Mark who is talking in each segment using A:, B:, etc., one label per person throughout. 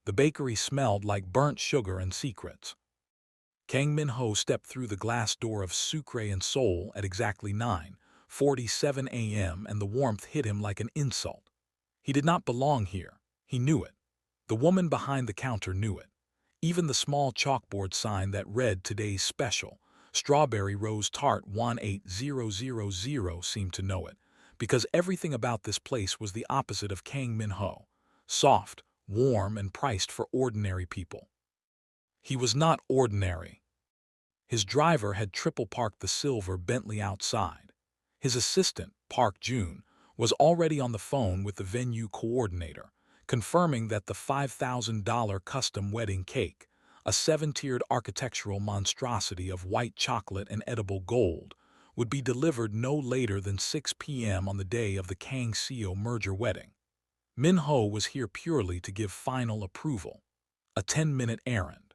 A: The bakery smelled like burnt sugar and secrets. Kang Min-ho stepped through the glass door of Sucre and Seoul at exactly 9:47 a.m. and the warmth hit him like an insult. He did not belong here. He knew it. The woman behind the counter knew it. Even the small chalkboard sign that read "Today's Special, Strawberry Rose Tart 18000" seemed to know it, because everything about this place was the opposite of Kang Min-ho. Soft, warm, and priced for ordinary people. He was not ordinary. His driver had triple-parked the silver Bentley outside. His assistant, Park Jun, was already on the phone with the venue coordinator, confirming that the $5,000 custom wedding cake, a 7-tiered architectural monstrosity of white chocolate and edible gold, would be delivered no later than 6 p.m. on the day of the Kang-seo merger wedding. Min-ho was here purely to give final approval. A 10-minute errand.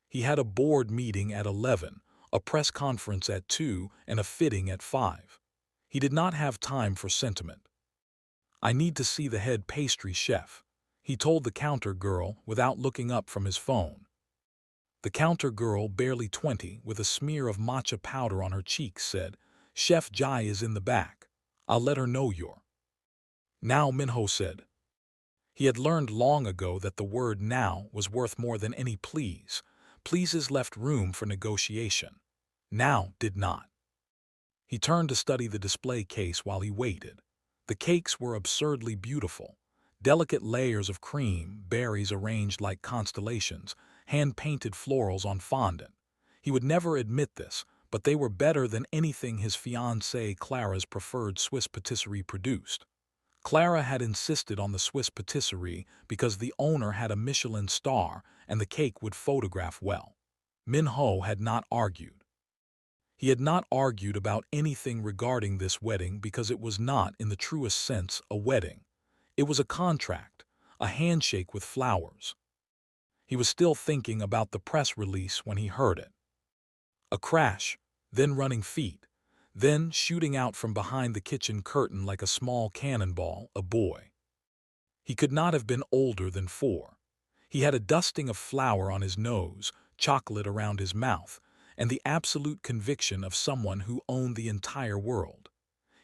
A: He had a board meeting at 11, a press conference at 2, and a fitting at 5. He did not have time for sentiment. "I need to see the head pastry chef," he told the counter girl without looking up from his phone. The counter girl, barely 20, with a smear of matcha powder on her cheeks, said, "Chef Jai is in the back. I'll let her know you're." "Now," Min-ho said. He had learned long ago that the word "now" was worth more than any "please." Pleases left room for negotiation. Now did not. He turned to study the display case while he waited. The cakes were absurdly beautiful. Delicate layers of cream, berries arranged like constellations, hand-painted florals on fondant. He would never admit this, but they were better than anything his fiancée Clara's preferred Swiss patisserie produced. Clara had insisted on the Swiss patisserie because the owner had a Michelin star and the cake would photograph well. Min-ho had not argued. He had not argued about anything regarding this wedding because it was not, in the truest sense, a wedding. It was a contract, a handshake with flowers. He was still thinking about the press release when he heard it. A crash, then running feet. Then, shooting out from behind the kitchen curtain like a small cannonball, a boy. He could not have been older than 4. He had a dusting of flour on his nose, chocolate around his mouth, and the absolute conviction of someone who owned the entire world.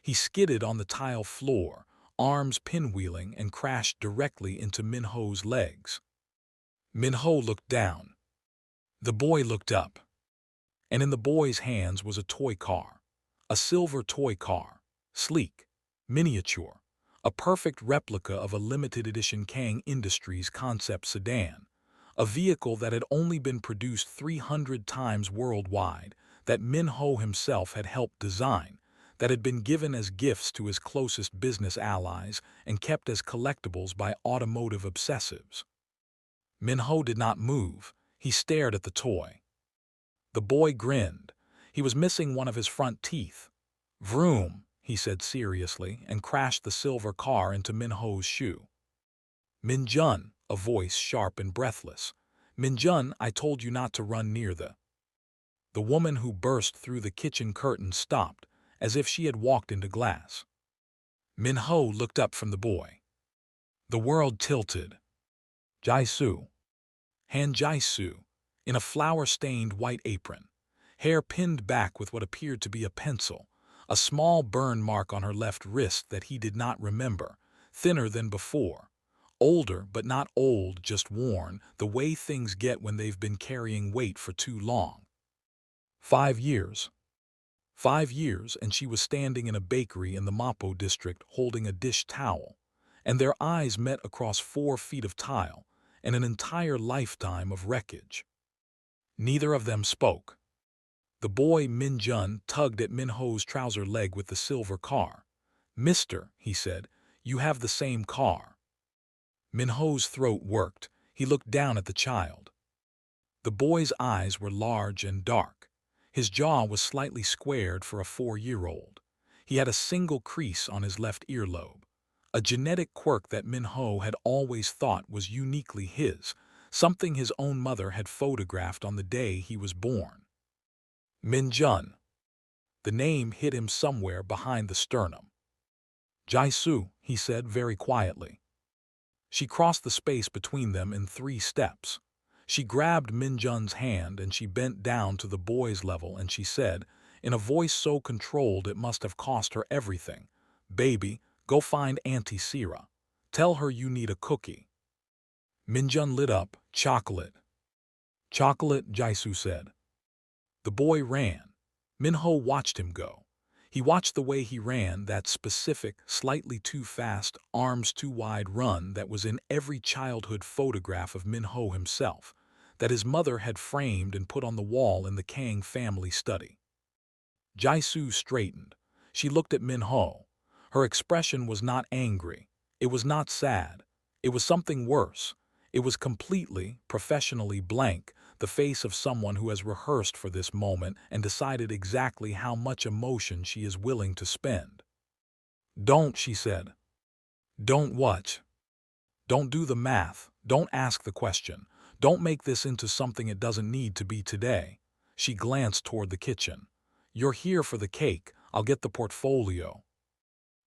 A: He skidded on the tile floor, arms pinwheeling, and crashed directly into Min-ho's legs. Min-ho looked down. The boy looked up. And in the boy's hands was a toy car. A silver toy car, sleek, miniature, a perfect replica of a limited edition Kang Industries concept sedan, a vehicle that had only been produced 300 times worldwide, that Min-ho himself had helped design, that had been given as gifts to his closest business allies and kept as collectibles by automotive obsessives. Min-ho did not move. He stared at the toy. The boy grinned. He was missing one of his front teeth. "Vroom," he said seriously, and crashed the silver car into Min-ho's shoe. "Min-jun," a voice sharp and breathless. "Min-jun, I told you not to run near the—" The woman who burst through the kitchen curtain stopped, as if she had walked into glass. Min-ho looked up from the boy. The world tilted. Jai-soo. Han Jai-soo, in a flour-stained white apron. Hair pinned back with what appeared to be a pencil, a small burn mark on her left wrist that he did not remember, thinner than before. Older, but not old, just worn, the way things get when they've been carrying weight for too long. 5 years. 5 years, and she was standing in a bakery in the Mapo district holding a dish towel, and their eyes met across 4 feet of tile and an entire lifetime of wreckage. Neither of them spoke. The boy Min-jun tugged at Min-ho's trouser leg with the silver car. "Mister," he said, "you have the same car." Min-ho's throat worked. He looked down at the child. The boy's eyes were large and dark. His jaw was slightly squared for a 4-year-old. He had a single crease on his left earlobe, a genetic quirk that Min-ho had always thought was uniquely his, something his own mother had photographed on the day he was born. Min-jun. The name hit him somewhere behind the sternum. "Jai-soo," he said very quietly. She crossed the space between them in 3 steps. She grabbed Min-jun's hand and she bent down to the boy's level and she said, in a voice so controlled it must have cost her everything, "Baby, go find Auntie Sira. Tell her you need a cookie." Min-jun lit up. "Chocolate." "Chocolate," Jaisu said. The boy ran. Min-ho watched him go. He watched the way he ran, that specific, slightly too fast, arms too wide run that was in every childhood photograph of Min-ho himself, that his mother had framed and put on the wall in the Kang family study. Jaisu straightened. She looked at Min-ho. Her expression was not angry. It was not sad. It was something worse. It was completely, professionally blank, the face of someone who has rehearsed for this moment and decided exactly how much emotion she is willing to spend. "Don't," she said. "Don't what?" "Don't do the math. Don't ask the question. Don't make this into something it doesn't need to be today." She glanced toward the kitchen. "You're here for the cake. I'll get the portfolio."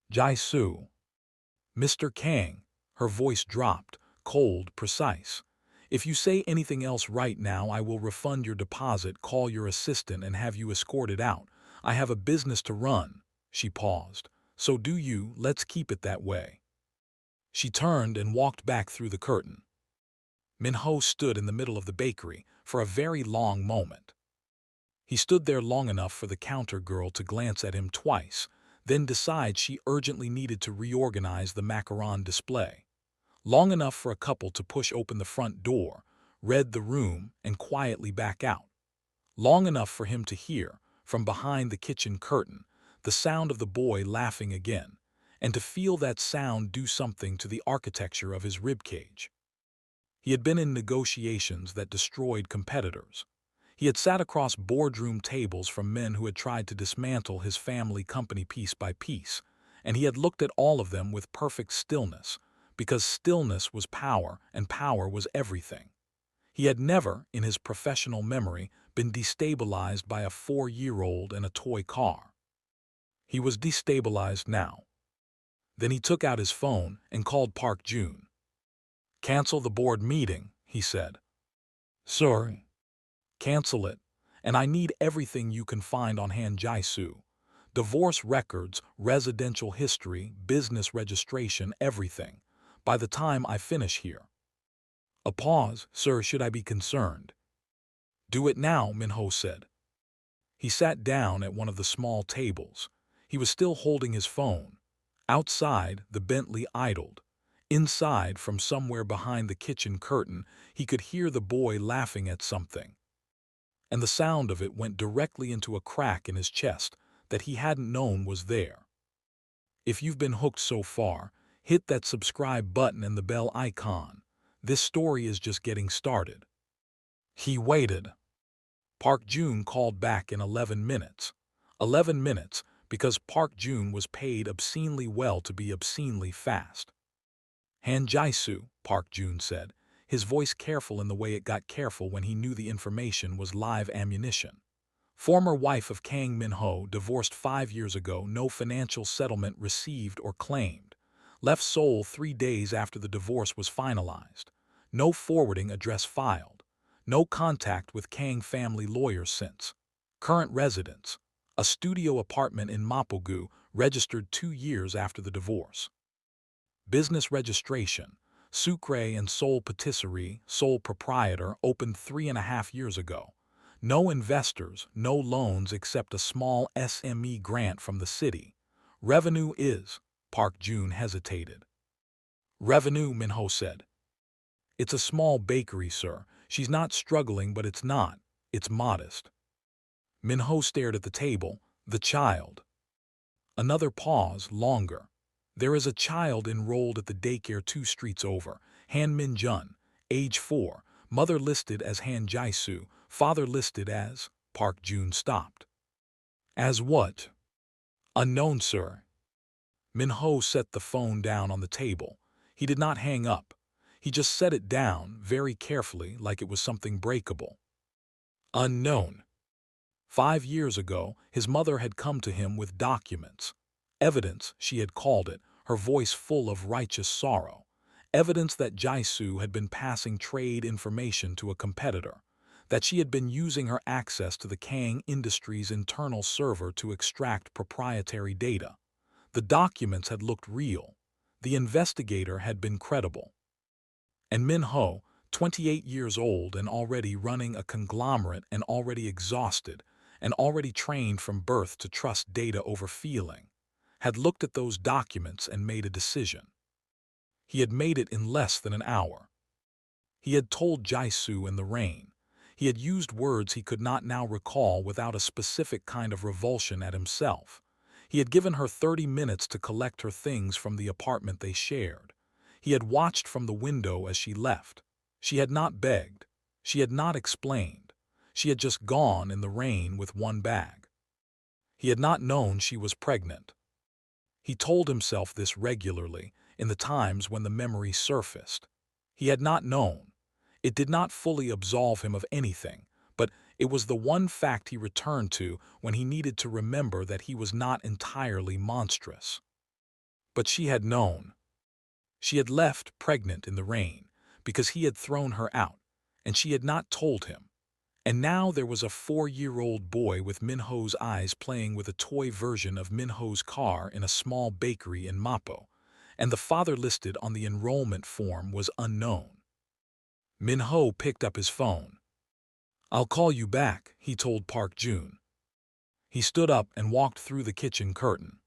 A: "Jaisu." "Mr. Kang." Her voice dropped, cold, precise. "If you say anything else right now, I will refund your deposit, call your assistant, and have you escorted out. I have a business to run." She paused. "So do you. Let's keep it that way." She turned and walked back through the curtain. Min-ho stood in the middle of the bakery for a very long moment. He stood there long enough for the counter girl to glance at him twice, then decide she urgently needed to reorganize the macaron display. Long enough for a couple to push open the front door, read the room, and quietly back out. Long enough for him to hear, from behind the kitchen curtain, the sound of the boy laughing again, and to feel that sound do something to the architecture of his ribcage. He had been in negotiations that destroyed competitors. He had sat across boardroom tables from men who had tried to dismantle his family company piece by piece, and he had looked at all of them with perfect stillness, because stillness was power and power was everything. He had never, in his professional memory, been destabilized by a 4-year-old and a toy car. He was destabilized now. Then he took out his phone and called Park Jun. "Cancel the board meeting," he said. "Sorry." "Cancel it. And I need everything you can find on hand, Jaisu. Divorce records, residential history, business registration, everything. By the time I finish here." A pause. "Sir, should I be concerned?" "Do it now," Min-ho said. He sat down at one of the small tables. He was still holding his phone. Outside, the Bentley idled. Inside, from somewhere behind the kitchen curtain, he could hear the boy laughing at something. And the sound of it went directly into a crack in his chest that he hadn't known was there. If you've been hooked so far, hit that subscribe button and the bell icon. This story is just getting started. He waited. Park Jun called back in 11 minutes. 11 minutes, because Park Jun was paid obscenely well to be obscenely fast. "Han Jaisu," Park Jun said, his voice careful in the way it got careful when he knew the information was live ammunition. "Former wife of Kang Min-ho, divorced 5 years ago, no financial settlement received or claimed. Left Seoul 3 days after the divorce was finalized. No forwarding address filed. No contact with Kang family lawyers since. Current residence: a studio apartment in Mapogu, registered 2 years after the divorce. Business registration: Sucre and Seoul Patisserie, sole proprietor, opened 3.5 years ago. No investors, no loans except a small SME grant from the city. Revenue is..." Park Jun hesitated. "Revenue," Min-ho said. "It's a small bakery, sir. She's not struggling, but it's not. It's modest." Min-ho stared at the table. "The child." Another pause, longer. "There is a child enrolled at the daycare 2 streets over. Han Min-jun, age 4, mother listed as Han Jaisu, father listed as..." Park Jun stopped. "As what?" "Unknown, sir." Min-ho set the phone down on the table. He did not hang up. He just set it down, very carefully, like it was something breakable. "Unknown." 5 years ago, his mother had come to him with documents. Evidence, she had called it, her voice full of righteous sorrow. evidence that Jaisu had been passing trade information to a competitor, that she had been using her access to the Kang Industries' internal server to extract proprietary data. The documents had looked real. The investigator had been credible. And Min-ho, 28 years old and already running a conglomerate and already exhausted and already trained from birth to trust data over feeling, had looked at those documents and made a decision. He had made it in less than an hour. He had told Jaisu in the rain. He had used words he could not now recall without a specific kind of revulsion at himself. He had given her 30 minutes to collect her things from the apartment they shared. He had watched from the window as she left. She had not begged. She had not explained. She had just gone in the rain with one bag. He had not known she was pregnant. He told himself this regularly in the times when the memory surfaced. He had not known. It did not fully absolve him of anything, but it was the one fact he returned to when he needed to remember that he was not entirely monstrous. But she had known. She had left pregnant in the rain because he had thrown her out, and she had not told him. And now there was a 4-year-old boy with Min-ho's eyes playing with a toy version of Min-ho's car in a small bakery in Mappo, and the father listed on the enrollment form was unknown. Min-ho picked up his phone. "I'll call you back," he told Park Jun. He stood up and walked through the kitchen curtain.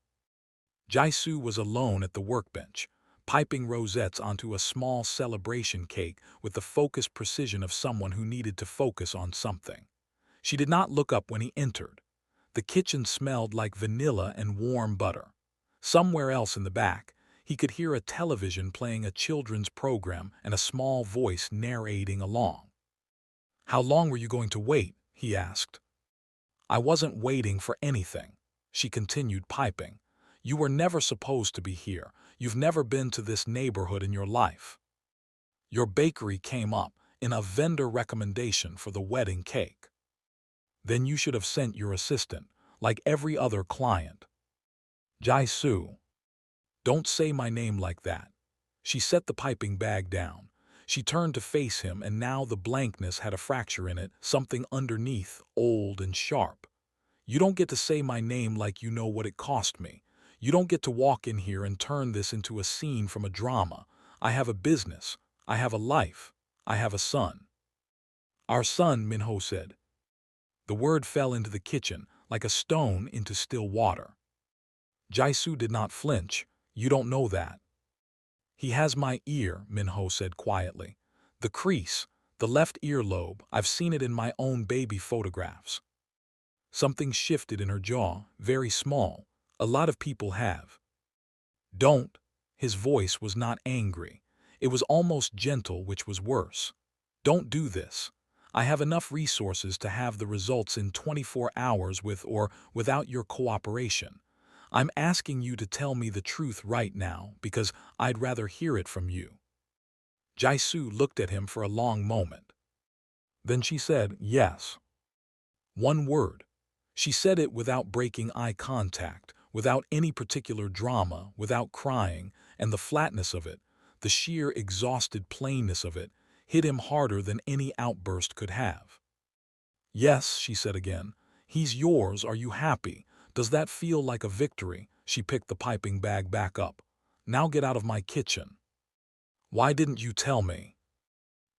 A: Jaisu was alone at the workbench, piping rosettes onto a small celebration cake with the focused precision of someone who needed to focus on something. She did not look up when he entered. The kitchen smelled like vanilla and warm butter. Somewhere else in the back, he could hear a television playing a children's program and a small voice narrating along. "How long were you going to wait?" he asked. "I wasn't waiting for anything," she continued piping. "You were never supposed to be here. You've never been to this neighborhood in your life. Your bakery came up in a vendor recommendation for the wedding cake. Then you should have sent your assistant, like every other client." "Jaisu, don't say my name like that." She set the piping bag down. She turned to face him, and now the blankness had a fracture in it, something underneath, old and sharp. "You don't get to say my name like you know what it cost me. You don't get to walk in here and turn this into a scene from a drama. I have a business. I have a life. I have a son." "Our son," Min-ho said. The word fell into the kitchen like a stone into still water. Jaisu did not flinch. "You don't know that." "He has my ear," Min-ho said quietly. "The crease, the left earlobe, I've seen it in my own baby photographs." Something shifted in her jaw, very small. "A lot of people have." "Don't." His voice was not angry. It was almost gentle, which was worse. "Don't do this. I have enough resources to have the results in 24 hours with or without your cooperation. I'm asking you to tell me the truth right now because I'd rather hear it from you." Jaisu looked at him for a long moment. Then she said, "Yes." One word. She said it without breaking eye contact, without any particular drama, without crying, and the flatness of it, the sheer exhausted plainness of it, hit him harder than any outburst could have. "Yes," she said again. "He's yours. Are you happy? Does that feel like a victory?" She picked the piping bag back up. "Now get out of my kitchen." "Why didn't you tell me?"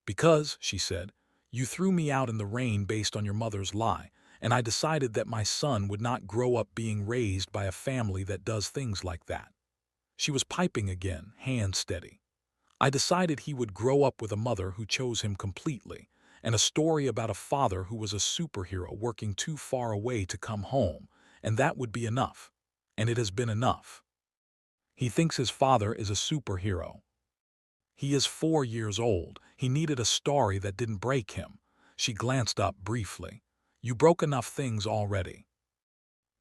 A: "Because," she said, "you threw me out in the rain based on your mother's lie, and I decided that my son would not grow up being raised by a family that does things like that." She was piping again, hand steady. "I decided he would grow up with a mother who chose him completely, and a story about a father who was a superhero working too far away to come home, and that would be enough. And it has been enough. He thinks his father is a superhero. He is 4 years old. He needed a story that didn't break him." She glanced up briefly. "You broke enough things already."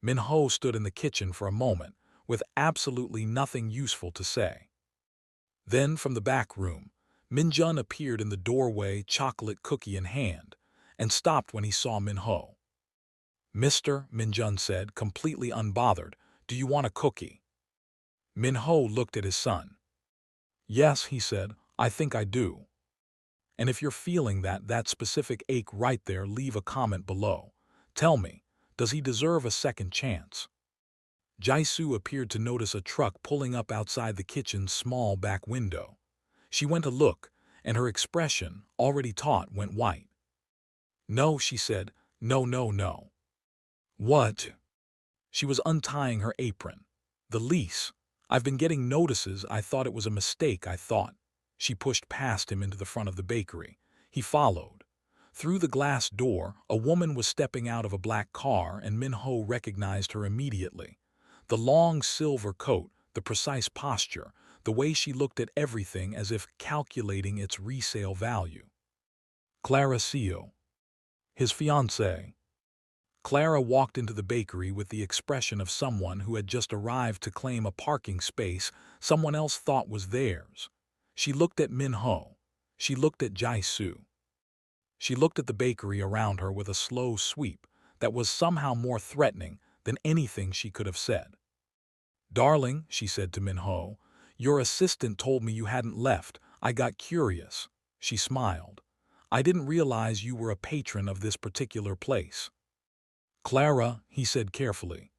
A: Min-ho stood in the kitchen for a moment, with absolutely nothing useful to say. Then, from the back room, Min-jun appeared in the doorway, chocolate cookie in hand, and stopped when he saw Min-ho. "Mister," Min-jun said, completely unbothered, "do you want a cookie?" Min-ho looked at his son. "Yes," he said, I think I do. And if you're feeling that specific ache right there, leave a comment below. Tell me, does he deserve a second chance? Jaisu appeared to notice a truck pulling up outside the kitchen's small back window. She went to look, and her expression, already taut, went white. No, she said. No, no, no. What? She was untying her apron. The lease. I've been getting notices. I thought it was a mistake, I thought. She pushed past him into the front of the bakery. He followed. Through the glass door, a woman was stepping out of a black car, and Min-ho recognized her immediately. The long silver coat, the precise posture, the way she looked at everything as if calculating its resale value. Clara Seo, his fiancée. Clara walked into the bakery with the expression of someone who had just arrived to claim a parking space someone else thought was theirs. She looked at Min-ho. She looked at Jaisu. She looked at the bakery around her with a slow sweep that was somehow more threatening than anything she could have said. Darling, she said to Min-ho, your assistant told me you hadn't left. I got curious. She smiled. I didn't realize you were a patron of this particular place. Clara, he said carefully.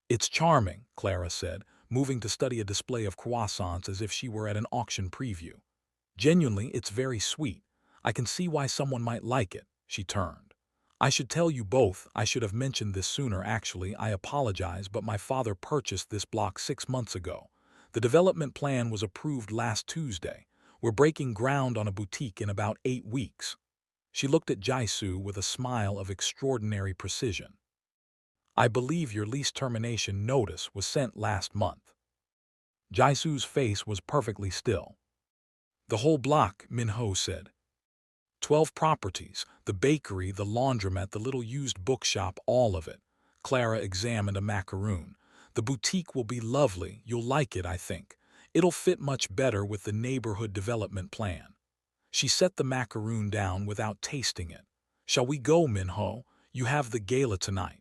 A: It's charming, Clara said, moving to study a display of croissants as if she were at an auction preview. Genuinely, it's very sweet. I can see why someone might like it. She turned. I should tell you both. I should have mentioned this sooner, actually. I apologize, but my father purchased this block 6 months ago. The development plan was approved last Tuesday. We're breaking ground on a boutique in about 8 weeks. She looked at Jaisu with a smile of extraordinary precision. I believe your lease termination notice was sent last month. Jaisu's face was perfectly still. The whole block, Min-ho said. 12 properties, the bakery, the laundromat, the little used bookshop, all of it. Clara examined a macaroon. The boutique will be lovely. You'll like it, I think. It'll fit much better with the neighborhood development plan. She set the macaroon down without tasting it. Shall we go, Min-ho? You have the gala tonight.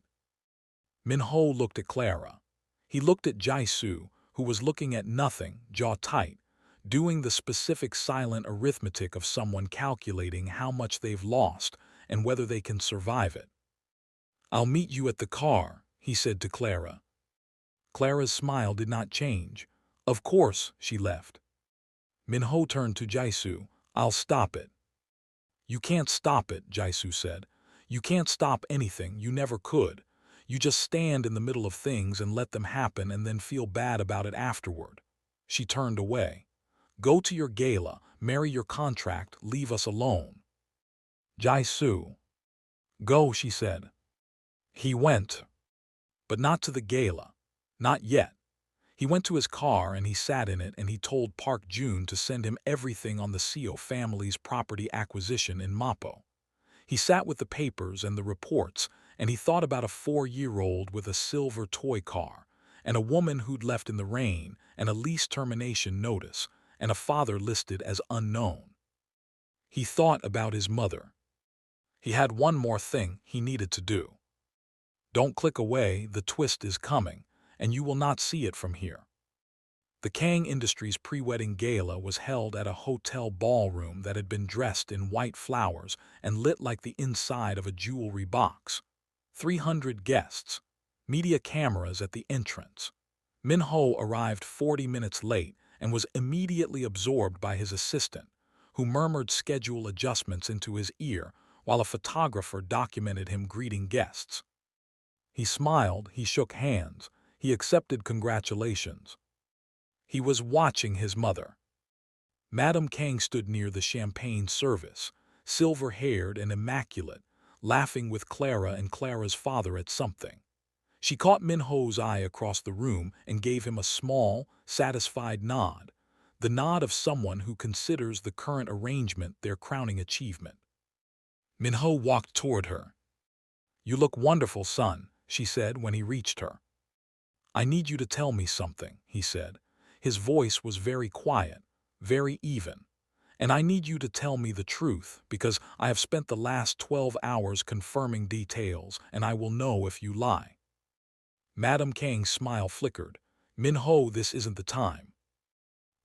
A: Min-ho looked at Clara. He looked at Jaisu, who was looking at nothing, jaw tight, doing the specific silent arithmetic of someone calculating how much they've lost and whether they can survive it. I'll meet you at the car, he said to Clara. Clara's smile did not change. Of course, she left. Min-ho turned to Jaisu. I'll stop it. You can't stop it, Jaisu said. You can't stop anything, you never could. You just stand in the middle of things and let them happen and then feel bad about it afterward. She turned away. Go to your gala, marry your contract, leave us alone. Jaisu. Go, she said. He went. But not to the gala. Not yet. He went to his car and he sat in it and he told Park Jun to send him everything on the Seo family's property acquisition in Mapo. He sat with the papers and the reports and he thought about a 4-year-old with a silver toy car and a woman who'd left in the rain and a lease termination notice and a father listed as unknown. He thought about his mother. He had one more thing he needed to do. Don't click away, the twist is coming, and you will not see it from here. The Kang Industries pre-wedding gala was held at a hotel ballroom that had been dressed in white flowers and lit like the inside of a jewelry box. 300 guests. Media cameras at the entrance. Min-ho arrived 40 minutes late and was immediately absorbed by his assistant, who murmured schedule adjustments into his ear while a photographer documented him greeting guests. He smiled, he shook hands, he accepted congratulations. He was watching his mother. Madame Kang stood near the champagne service, silver-haired and immaculate, laughing with Clara and Clara's father at something. She caught Min-ho's eye across the room and gave him a small, satisfied nod, the nod of someone who considers the current arrangement their crowning achievement. Min-ho walked toward her. You look wonderful, son, she said when he reached her. I need you to tell me something, he said. His voice was very quiet, very even. And I need you to tell me the truth, because I have spent the last 12 hours confirming details, and I will know if you lie. Madame Kang's smile flickered. Min-ho, this isn't the time.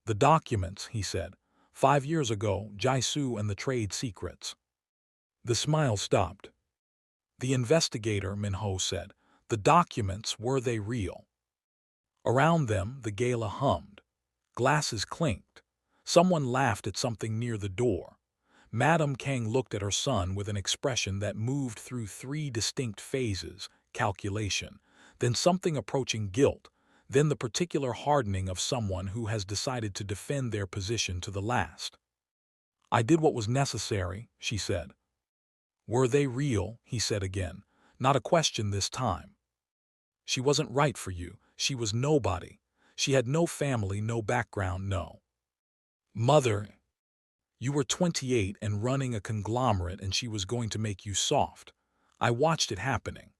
A: The documents, he said. 5 years ago, Jaisu and the trade secrets. The smile stopped. The investigator, Min-ho said. The documents, were they real? Around them, the gala hummed. Glasses clinked. Someone laughed at something near the door. Madame Kang looked at her son with an expression that moved through three distinct phases: calculation, then something approaching guilt, then the particular hardening of someone who has decided to defend their position to the last. I did what was necessary, she said. Were they real? He said again. Not a question this time. She wasn't right for you. She was nobody. She had no family, no background, no mother. You were 28 and running a conglomerate, and she was going to make you soft. I watched it happening.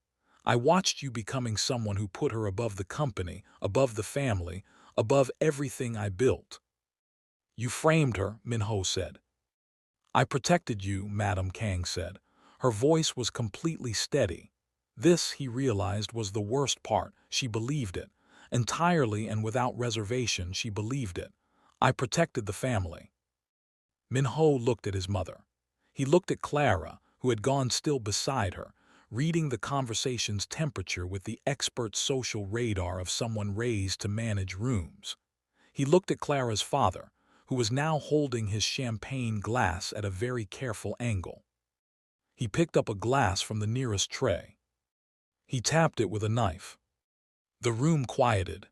A: I watched you becoming someone who put her above the company, above the family, above everything I built. You framed her, Min-ho said. I protected you, Madame Kang said. Her voice was completely steady. This, he realized, was the worst part. She believed it. Entirely and without reservation, she believed it. I protected the family. Min-ho looked at his mother. He looked at Clara, who had gone still beside her, reading the conversation's temperature with the expert social radar of someone raised to manage rooms. He looked at Clara's father, who was now holding his champagne glass at a very careful angle. He picked up a glass from the nearest tray. He tapped it with a knife. The room quieted.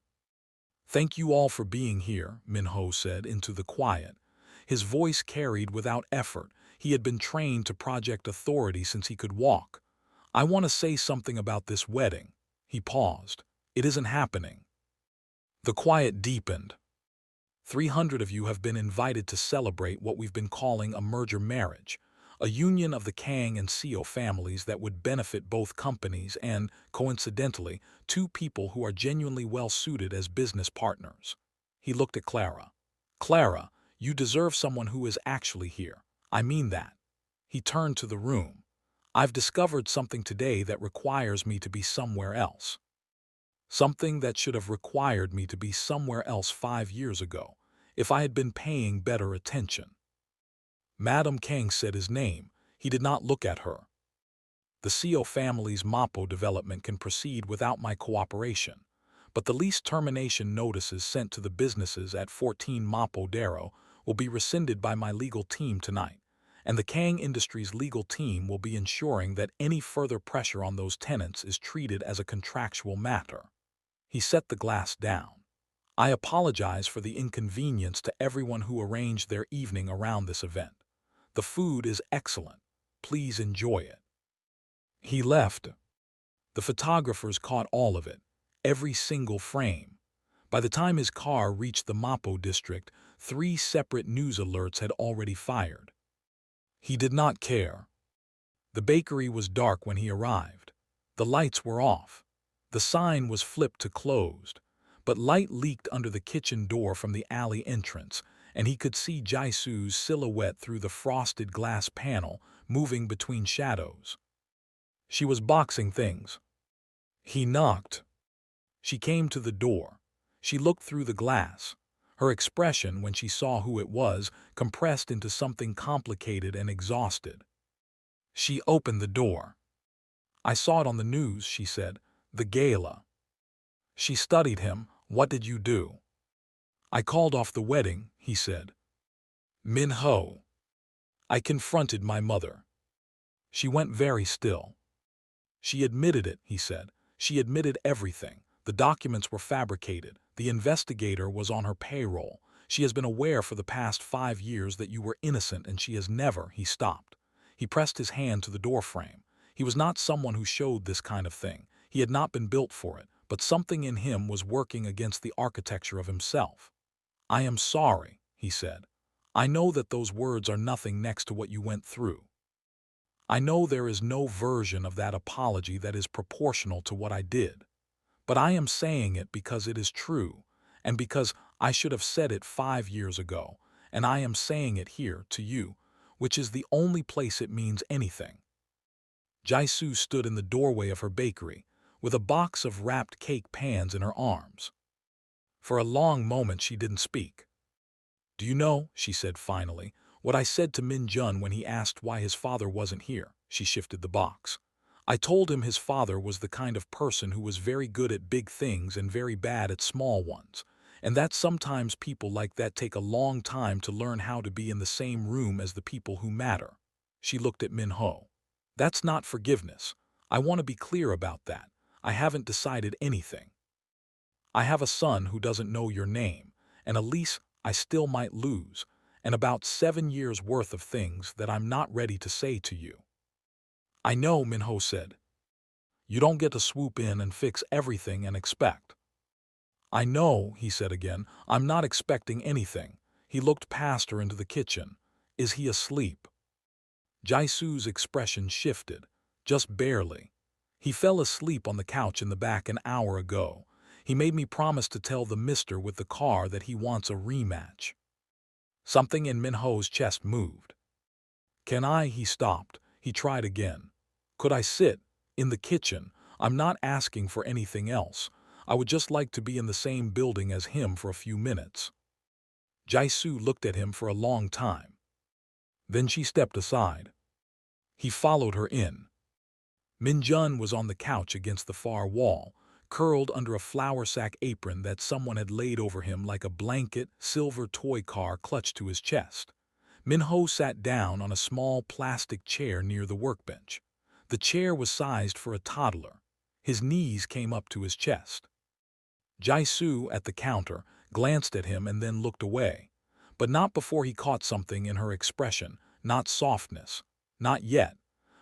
A: Thank you all for being here, Min-ho said into the quiet. His voice carried without effort. He had been trained to project authority since he could walk. I want to say something about this wedding. He paused. It isn't happening. The quiet deepened. 300 of you have been invited to celebrate what we've been calling a merger marriage, a union of the Kang and Seo families that would benefit both companies and, coincidentally, two people who are genuinely well-suited as business partners. He looked at Clara. Clara, you deserve someone who is actually here. I mean that. He turned to the room. I've discovered something today that requires me to be somewhere else. Something that should have required me to be somewhere else 5 years ago, if I had been paying better attention. Madame Kang said his name. He did not look at her. The Seo family's Mapo development can proceed without my cooperation, but the lease termination notices sent to the businesses at 14 Mapo Darrow will be rescinded by my legal team tonight, and the Kang Industries legal team will be ensuring that any further pressure on those tenants is treated as a contractual matter. He set the glass down. I apologize for the inconvenience to everyone who arranged their evening around this event. The food is excellent. Please enjoy it. He left. The photographers caught all of it, every single frame. By the time his car reached the Mapo district, 3 separate news alerts had already fired. He did not care. The bakery was dark when he arrived. The lights were off. The sign was flipped to closed, but light leaked under the kitchen door from the alley entrance, and he could see Jaisu's silhouette through the frosted glass panel, moving between shadows. She was boxing things. He knocked. She came to the door. She looked through the glass. Her expression, when she saw who it was, compressed into something complicated and exhausted. She opened the door. I saw it on the news, she said. The gala. She studied him. What did you do? I called off the wedding, he said. Min-ho. I confronted my mother. She went very still. She admitted it, he said. She admitted everything. The documents were fabricated. The investigator was on her payroll. She has been aware for the past 5 years that you were innocent, and she has never. He stopped. He pressed his hand to the doorframe. He was not someone who showed this kind of thing. He had not been built for it, but something in him was working against the architecture of himself. I am sorry, he said. I know that those words are nothing next to what you went through. I know there is no version of that apology that is proportional to what I did. But I am saying it because it is true, and because I should have said it 5 years ago, and I am saying it here to you, which is the only place it means anything. Jaisu stood in the doorway of her bakery, with a box of wrapped cake pans in her arms. For a long moment she didn't speak. "Do you know," she said finally, "what I said to Min-jun when he asked why his father wasn't here?" She shifted the box. "I told him his father was the kind of person who was very good at big things and very bad at small ones, and that sometimes people like that take a long time to learn how to be in the same room as the people who matter." She looked at Min-ho. "That's not forgiveness. I want to be clear about that. I haven't decided anything. I have a son who doesn't know your name, and a lease I still might lose, and about 7 years' worth of things that I'm not ready to say to you." "I know," Min-ho said. "You don't get to swoop in and fix everything and expect." "I know," he said again. "I'm not expecting anything." He looked past her into the kitchen. "Is he asleep?" Jisu's expression shifted, just barely. "He fell asleep on the couch in the back an hour ago. He made me promise to tell the mister with the car that he wants a rematch." Something in Min-ho's chest moved. "Can I?" He stopped. He tried again. "Could I sit? In the kitchen? I'm not asking for anything else. I would just like to be in the same building as him for a few minutes." Jisu looked at him for a long time. Then she stepped aside. He followed her in. Min-jun was on the couch against the far wall, curled under a flour sack apron that someone had laid over him like a blanket, silver toy car clutched to his chest. Min-ho sat down on a small plastic chair near the workbench. The chair was sized for a toddler. His knees came up to his chest. Jisu, at the counter, glanced at him and then looked away. But not before he caught something in her expression, not softness. Not yet.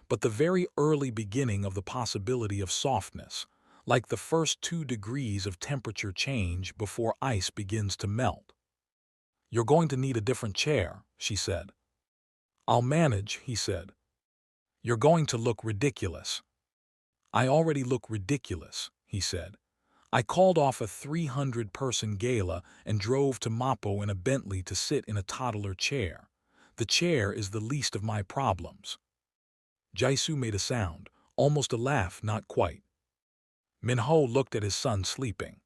A: But the very early beginning of the possibility of softness, like the first 2 degrees of temperature change before ice begins to melt. "You're going to need a different chair," she said. "I'll manage," he said. "You're going to look ridiculous." "I already look ridiculous," he said. "I called off a 300-person gala and drove to Mappo in a Bentley to sit in a toddler chair. The chair is the least of my problems." Jisu made a sound, almost a laugh, not quite. Min-ho looked at his son sleeping.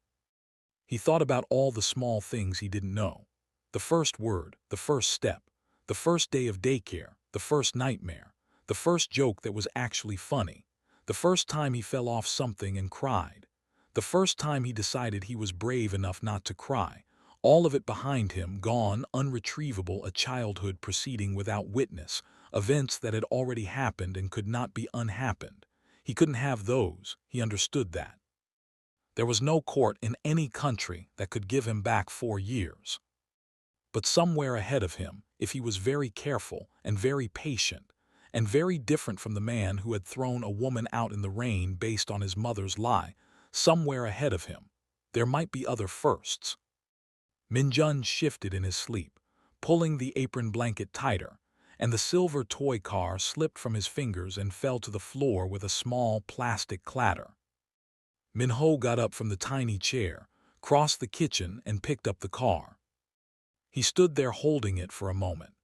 A: He thought about all the small things he didn't know. The first word, the first step, the first day of daycare, the first nightmare, the first joke that was actually funny, the first time he fell off something and cried, the first time he decided he was brave enough not to cry, all of it behind him, gone, unretrievable, a childhood proceeding without witness, events that had already happened and could not be unhappened. He couldn't have those, he understood that. There was no court in any country that could give him back 4 years. But somewhere ahead of him, if he was very careful and very patient, and very different from the man who had thrown a woman out in the rain based on his mother's lie, somewhere ahead of him, there might be other firsts. Min-jun shifted in his sleep, pulling the apron blanket tighter, and the silver toy car slipped from his fingers and fell to the floor with a small plastic clatter. Min-ho got up from the tiny chair, crossed the kitchen, and picked up the car. He stood there holding it for a moment.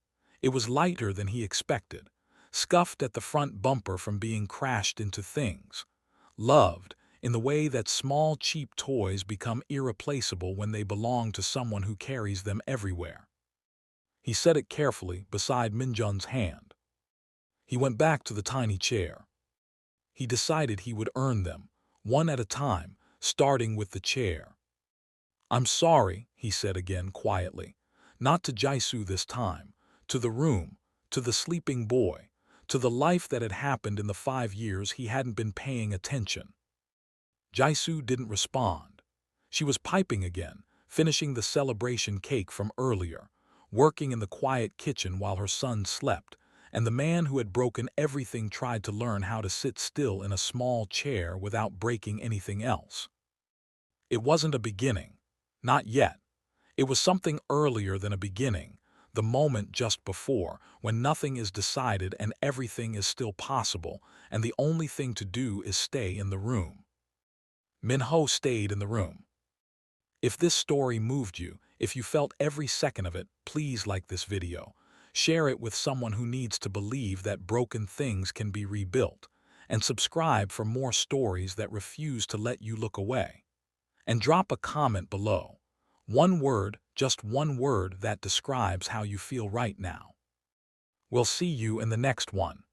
A: It was lighter than he expected, scuffed at the front bumper from being crashed into things. Loved, in the way that small cheap toys become irreplaceable when they belong to someone who carries them everywhere. He set it carefully beside Min-jun's hand. He went back to the tiny chair. He decided he would earn them, one at a time, starting with the chair. "I'm sorry," he said again quietly. Not to Jisu this time, to the room, to the sleeping boy, to the life that had happened in the 5 years he hadn't been paying attention. Jisu didn't respond. She was piping again, finishing the celebration cake from earlier, working in the quiet kitchen while her son slept, and the man who had broken everything tried to learn how to sit still in a small chair without breaking anything else. It wasn't a beginning. Not yet. It was something earlier than a beginning, the moment just before, when nothing is decided and everything is still possible, and the only thing to do is stay in the room. Min-ho stayed in the room. If this story moved you, if you felt every second of it, please like this video. Share it with someone who needs to believe that broken things can be rebuilt, and subscribe for more stories that refuse to let you look away. And drop a comment below. One word, just one word that describes how you feel right now. We'll see you in the next one.